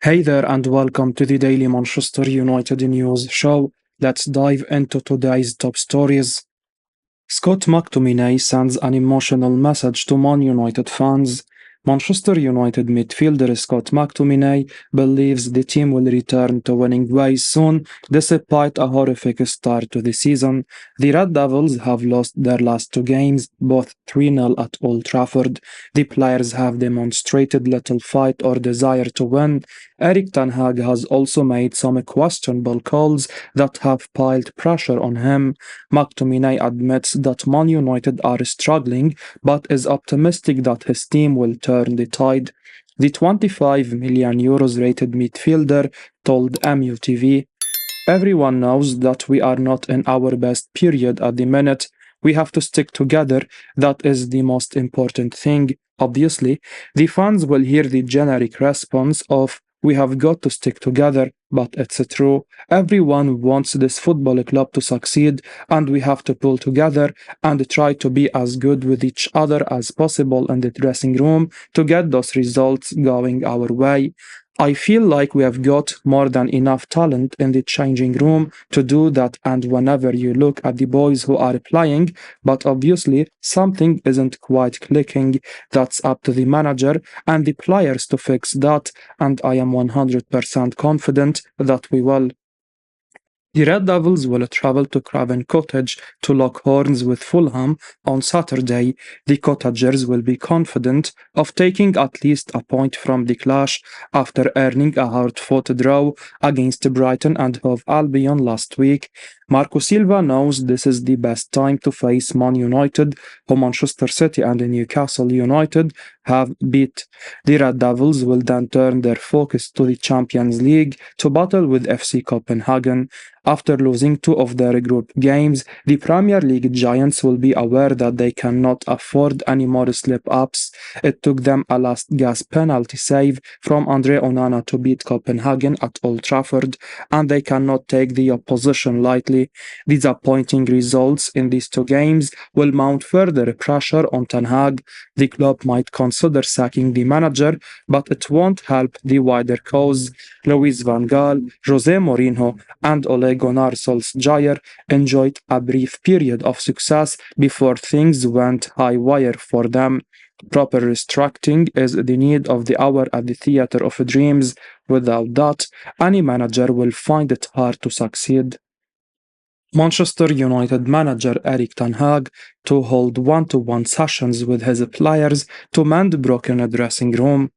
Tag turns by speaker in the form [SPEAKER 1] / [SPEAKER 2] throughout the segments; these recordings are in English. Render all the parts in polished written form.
[SPEAKER 1] Hey there, and welcome to the Daily Manchester United News Show. Let's dive into today's top stories. Scott McTominay sends an emotional message to Man United fans. Manchester United midfielder Scott McTominay believes the team will return to winning ways soon, despite a horrific start to the season. The Red Devils have lost their last two games, both 3-0 at Old Trafford. The players have demonstrated little fight or desire to win. Erik Haag has also made some questionable calls that have piled pressure on him. McTominay admits that Man United are struggling, but is optimistic that his team will turn the tide. The 25 million euros rated midfielder told MUTV, "Everyone knows that we are not in our best period at the minute. We have to stick together. That is the most important thing. Obviously, the fans will hear the generic response of, 'We have got to stick together,' but it's true. Everyone wants this football club to succeed, and we have to pull together and try to be as good with each other as possible in the dressing room to get those results going our way. I feel like we have got more than enough talent in the changing room to do that, and whenever you look at the boys who are playing, but obviously something isn't quite clicking. That's up to the manager and the players to fix that, and I am 100% confident that we will." The Red Devils will travel to Craven Cottage to lock horns with Fulham on Saturday. The Cottagers will be confident of taking at least a point from the clash after earning a hard-fought draw against Brighton and Hove Albion last week. Marco Silva knows this is the best time to face Man United, who Manchester City and Newcastle United have beat. The Red Devils will then turn their focus to the Champions League to battle with FC Copenhagen. After losing two of their group games, the Premier League giants will be aware that they cannot afford any more slip-ups. It took them a last-gasp penalty save from Andre Onana to beat Copenhagen at Old Trafford, and they cannot take the opposition lightly. Disappointing results in these two games will mount further pressure on Ten Hag. The club might consider sacking the manager, but it won't help the wider cause. Louis van Gaal, Jose Mourinho, and Ole Gunnar Solskjaer enjoyed a brief period of success before things went high wire for them. Proper restructuring is the need of the hour at the theater of dreams. Without that, any manager will find it hard to succeed. Manchester United manager Erik ten Hag to hold one-to-one sessions with his players to mend broken dressing room.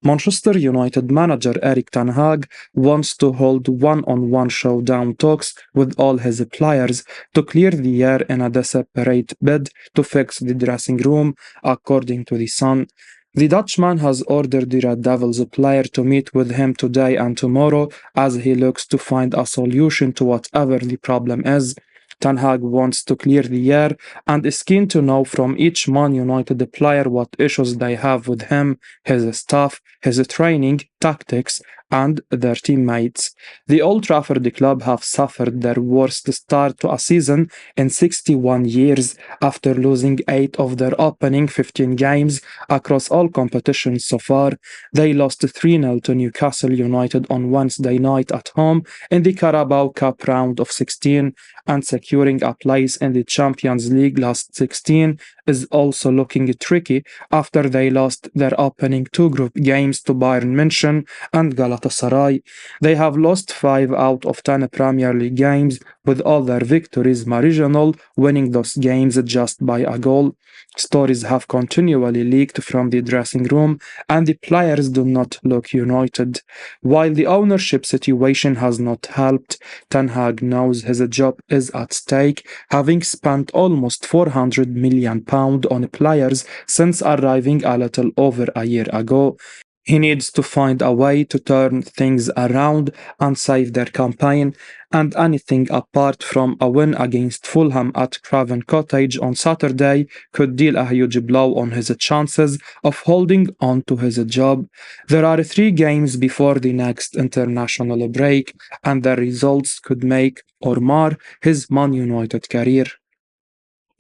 [SPEAKER 1] Manchester United manager Erik ten Hag wants to hold one-on-one showdown talks with all his players to clear the air in a desperate bid to fix the dressing room, according to The Sun. The Dutchman has ordered the Red Devils player to meet with him today and tomorrow as he looks to find a solution to whatever the problem is. Ten Hag wants to clear the air and is keen to know from each Man United player what issues they have with him, his staff, his training, tactics, and their teammates. The Old Trafford club have suffered their worst start to a season in 61 years after losing 8 of their opening 15 games across all competitions so far. They lost 3-0 to Newcastle United on Wednesday night at home in the Carabao Cup round of 16, and securing a place in the Champions League last 16 is also looking tricky after they lost their opening two group games to Bayern München and Galatasaray. They have lost 5 out of 10 Premier League games, with all their victories marginal, winning those games just by a goal. Stories have continually leaked from the dressing room, and the players do not look united. While the ownership situation has not helped, Ten Hag knows his job is at stake, having spent almost £400 million on players since arriving a little over a year ago. He needs to find a way to turn things around and save their campaign, and anything apart from a win against Fulham at Craven Cottage on Saturday could deal a huge blow on his chances of holding on to his job. There are 3 games before the next international break, and the results could make or mar his Man United career.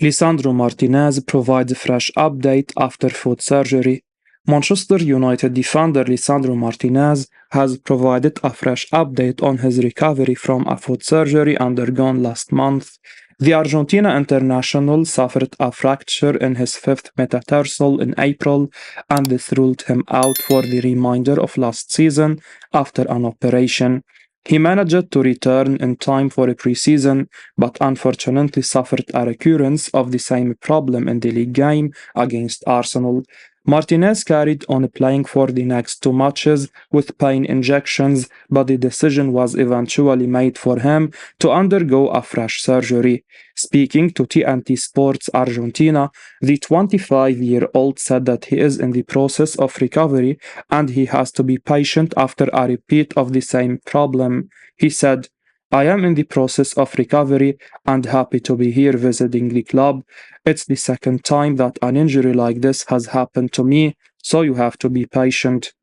[SPEAKER 1] Lisandro Martinez provides a fresh update after foot surgery. Manchester United defender Lisandro Martinez has provided a fresh update on his recovery from a foot surgery undergone last month. The Argentina international suffered a fracture in his fifth metatarsal in April, and this ruled him out for the remainder of last season after an operation. He managed to return in time for a preseason, but unfortunately suffered a recurrence of the same problem in the league game against Arsenal. Martinez carried on playing for the next two matches with pain injections, but the decision was eventually made for him to undergo a fresh surgery. Speaking to TNT Sports Argentina, the 25-year-old said that he is in the process of recovery and he has to be patient after a repeat of the same problem. He said, I am in the process of recovery and happy to be here visiting the club. It's the second time that an injury like this has happened to me, so you have to be patient.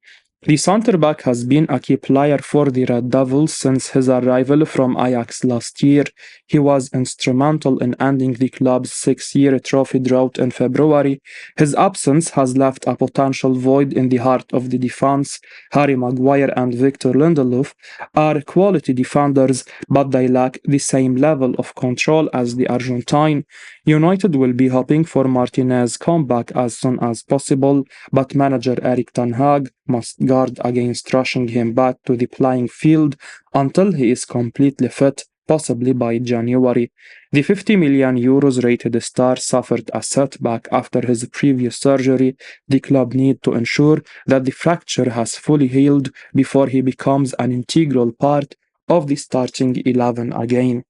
[SPEAKER 1] The centre-back has been a key player for the Red Devils since his arrival from Ajax last year. He was instrumental in ending the club's six-year trophy drought in February. His absence has left a potential void in the heart of the defense. Harry Maguire and Victor Lindelof are quality defenders, but they lack the same level of control as the Argentine. United will be hoping for Martinez's comeback as soon as possible, but manager Erik Haag must guard against rushing him back to the playing field until he is completely fit, possibly by January. The 50 million euros rated star suffered a setback after his previous surgery. The club need to ensure that the fracture has fully healed before he becomes an integral part of the starting 11 again.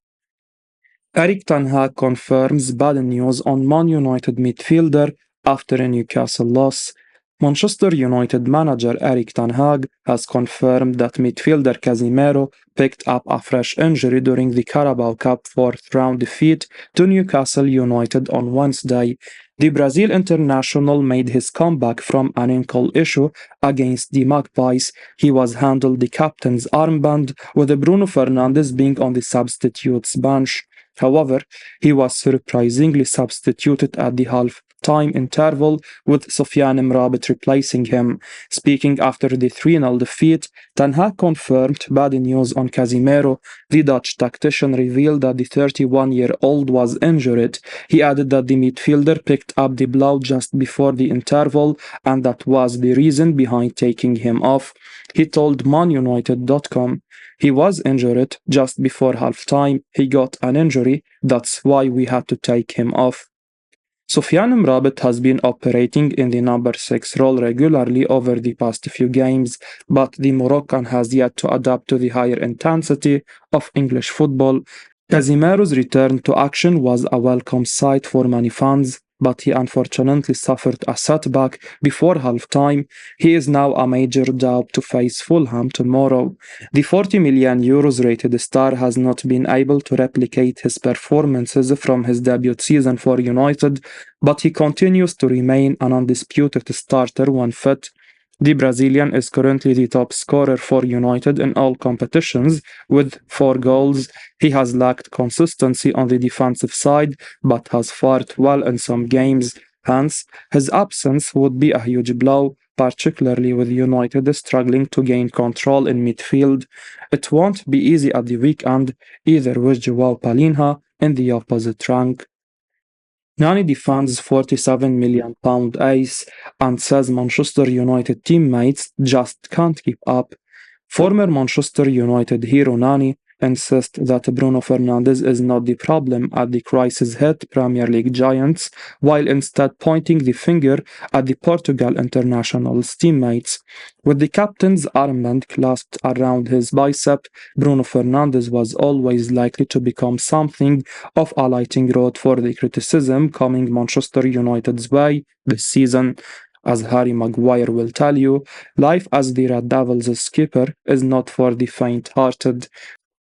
[SPEAKER 1] Erik Ten Hag confirms bad news on Man United midfielder after a Newcastle loss. Manchester United manager Erik Ten Hag has confirmed that midfielder Casemiro picked up a fresh injury during the Carabao Cup fourth-round defeat to Newcastle United on Wednesday. The Brazil international made his comeback from an ankle issue against the Magpies. He was handed the captain's armband, with Bruno Fernandes being on the substitutes bench. However, he was surprisingly substituted at the half-time interval, with Sofiane Amrabat replacing him. Speaking after the 3-0 defeat, Ten Hag confirmed bad news on Casemiro. The Dutch tactician revealed that the 31-year-old was injured. He added that the midfielder picked up the blow just before the interval, and that was the reason behind taking him off. He told ManUnited.com, he was injured just before halftime. He got an injury. That's why we had to take him off. Sofiane Amrabat has been operating in the number 6 role regularly over the past few games, but the Moroccan has yet to adapt to the higher intensity of English football. Casemiro's return to action was a welcome sight for many fans, but he unfortunately suffered a setback before halftime. He is now a major doubt to face Fulham tomorrow. The 40 million euros rated star has not been able to replicate his performances from his debut season for United, but he continues to remain an undisputed starter when fit. The Brazilian is currently the top scorer for United in all competitions with 4 goals. He has lacked consistency on the defensive side but has fared well in some games. Hence, his absence would be a huge blow, particularly with United struggling to gain control in midfield. It won't be easy at the weekend, either with Joao Palinha in the opposite rank. Nani defends £47 million ace and says Manchester United teammates just can't keep up. Former Manchester United hero Nani insists that Bruno Fernandes is not the problem at the crisis-hit Premier League giants, while instead pointing the finger at the Portugal international's teammates. With the captain's armband clasped around his bicep, Bruno Fernandes was always likely to become something of a lightning rod for the criticism coming Manchester United's way this season. As Harry Maguire will tell you, life as the Red Devils' skipper is not for the faint-hearted.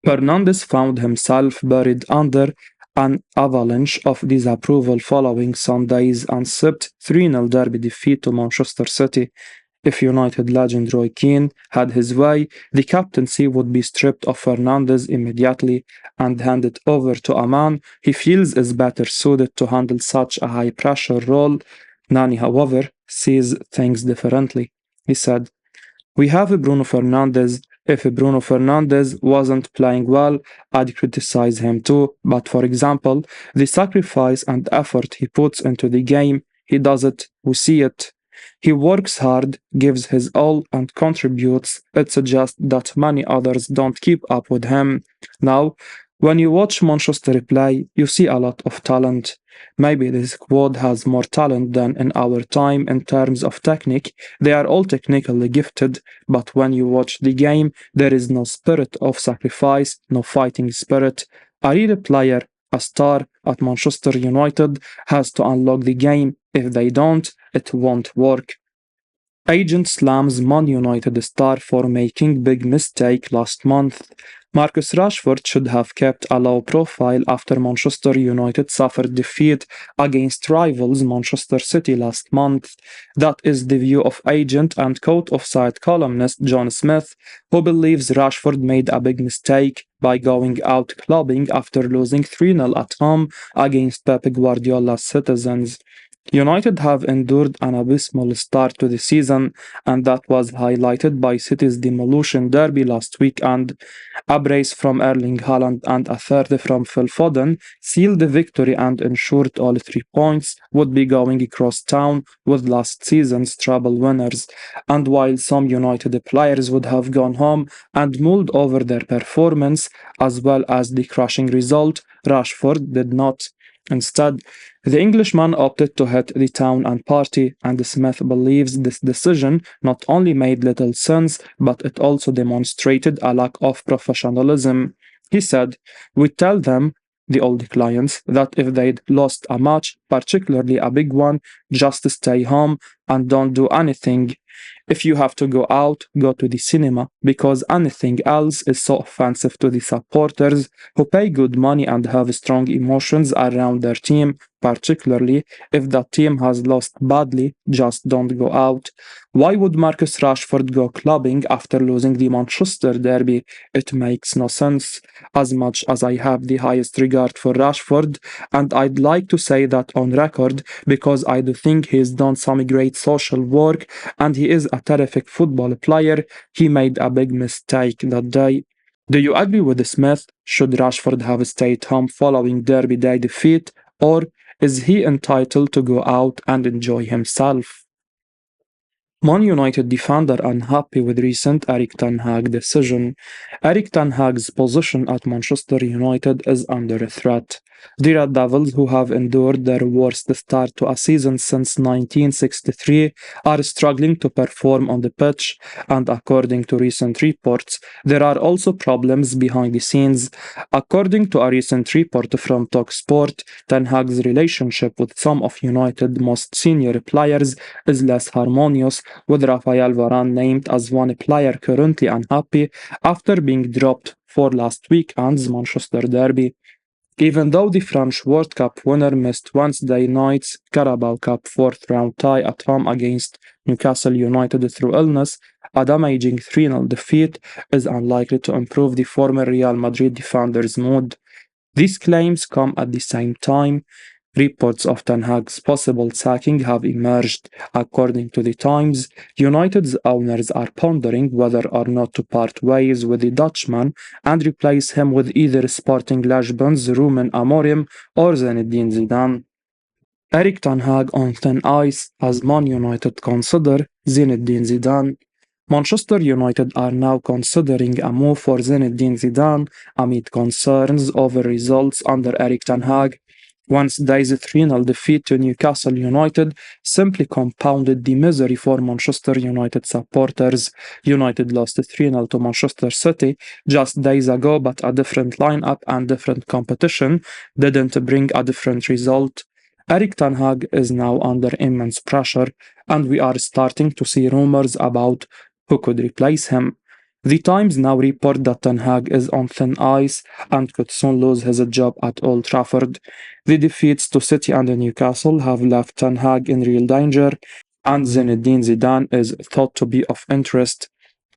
[SPEAKER 1] Fernandes found himself buried under an avalanche of disapproval following Sunday's unsubtle 3-0 derby defeat to Manchester City. If United legend Roy Keane had his way, the captaincy would be stripped of Fernandes immediately and handed over to a man he feels is better suited to handle such a high-pressure role. Nani, however, sees things differently. He said, "We have Bruno Fernandes. If Bruno Fernandes wasn't playing well, I'd criticize him too. But for example, the sacrifice and effort he puts into the game, he does it, we see it. He works hard, gives his all, and contributes. It's just that many others don't keep up with him. Now, when you watch Manchester play, you see a lot of talent. Maybe this squad has more talent than in our time in terms of technique. They are all technically gifted, but when you watch the game, there is no spirit of sacrifice, no fighting spirit. A real player, a star at Manchester United, has to unlock the game. If they don't, it won't work." Agent slams Man United star for making big mistake last month. Marcus Rashford should have kept a low profile after Manchester United suffered defeat against rivals Manchester City last month. That is the view of agent and Code of Side columnist John Smith, who believes Rashford made a big mistake by going out clubbing after losing 3-0 at home against Pep Guardiola's citizens. United have endured an abysmal start to the season, and that was highlighted by City's demolition derby last weekend. A brace from Erling Haaland and a third from Phil Foden sealed the victory and ensured all 3 points would be going across town with last season's treble winners. And while some United players would have gone home and mulled over their performance as well as the crushing result, Rashford did not. Instead, the Englishman opted to hit the town and party, and Smith believes this decision not only made little sense, but it also demonstrated a lack of professionalism. He said, "We tell them, the old clients, that if they'd lost a match, particularly a big one, just stay home and don't do anything. If you have to go out, go to the cinema, because anything else is so offensive to the supporters who pay good money and have strong emotions around their team, particularly if that team has lost badly, just don't go out." Why would Marcus Rashford go clubbing after losing the Manchester derby? It makes no sense. As much as I have the highest regard for Rashford, and I'd like to say that on record because I do think he's done some great social work and he is a terrific football player, he made a big mistake that day. Do you agree with Smith? Should Rashford have stayed home following Derby Day defeat, or is he entitled to go out and enjoy himself? Man United defender unhappy with recent Erik ten Hag decision. Erik ten Hag's position at Manchester United is under threat. The Red Devils, who have endured their worst start to a season since 1963, are struggling to perform on the pitch, and according to recent reports, there are also problems behind the scenes. According to a recent report from TalkSport, Ten Hag's relationship with some of United's most senior players is less harmonious, with Rafael Varane named as one player currently unhappy after being dropped for last weekend's Manchester derby. Even though the French World Cup winner missed Wednesday night's Carabao Cup fourth-round tie at home against Newcastle United through illness, a damaging 3-0 defeat is unlikely to improve the former Real Madrid defender's mood. These claims come at the same time reports of Ten Hag's possible sacking have emerged. According to the Times, United's owners are pondering whether or not to part ways with the Dutchman and replace him with either Sporting Lisbon's Ruben Amorim or Zinedine Zidan. Erik ten Hag on thin ice as Man United consider Zinedine Zidan. Manchester United are now considering a move for Zinedine Zidan amid concerns over results under Erik ten Hag. Wednesday's 3-0 defeat to Newcastle United simply compounded the misery for Manchester United supporters. United lost 3-0 to Manchester City just days ago, but a different lineup and different competition didn't bring a different result. Erik ten Hag is now under immense pressure, and we are starting to see rumors about who could replace him. The Times now report that Ten Hag is on thin ice and could soon lose his job at Old Trafford. The defeats to City and Newcastle have left Ten Hag in real danger, and Zinedine Zidane is thought to be of interest.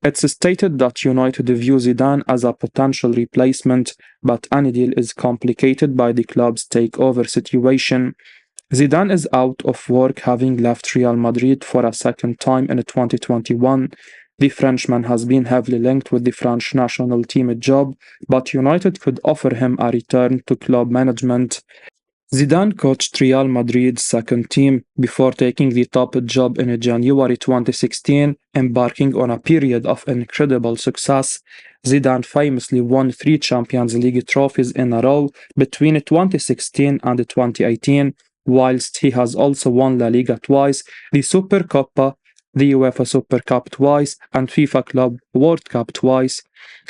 [SPEAKER 1] It's stated that United view Zidane as a potential replacement, but any deal is complicated by the club's takeover situation. Zidane is out of work, having left Real Madrid for a second time in 2021. The Frenchman has been heavily linked with the French national team job, but United could offer him a return to club management. Zidane coached Real Madrid's second team before taking the top job in January 2016, embarking on a period of incredible success. Zidane famously won 3 Champions League trophies in a row between 2016 and 2018, whilst he has also won La Liga twice, the Supercoppa, the UEFA Super Cup twice, and FIFA Club World Cup twice.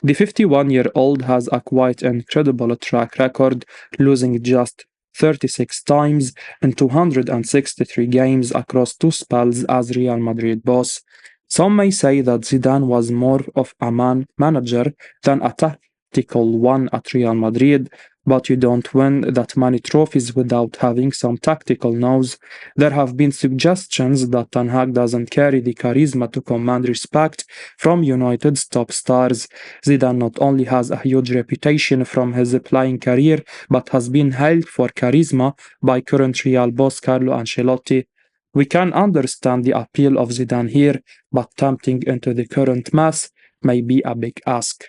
[SPEAKER 1] The 51-year-old has a quite incredible track record, losing just 36 times in 263 games across 2 spells as Real Madrid boss. Some may say that Zidane was more of a manager than a tactical one at Real Madrid, but you don't win that many trophies without having some tactical nose. There have been suggestions that Ten Hag doesn't carry the charisma to command respect from United's top stars. Zidane not only has a huge reputation from his playing career, but has been hailed for charisma by current Real boss Carlo Ancelotti. We can understand the appeal of Zidane here, but tempting into the current mess may be a big ask.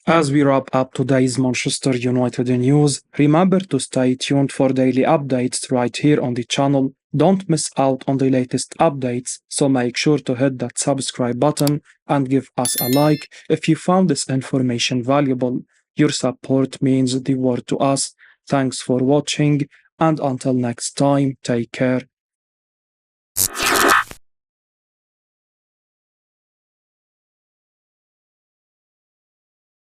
[SPEAKER 1] As we wrap up today's Manchester United news, remember to stay tuned for daily updates right here on the channel. Don't miss out on the latest updates, so make sure to hit that subscribe button and give us a like if you found this information valuable. Your support means the world to us. Thanks for watching, and until next time, take care.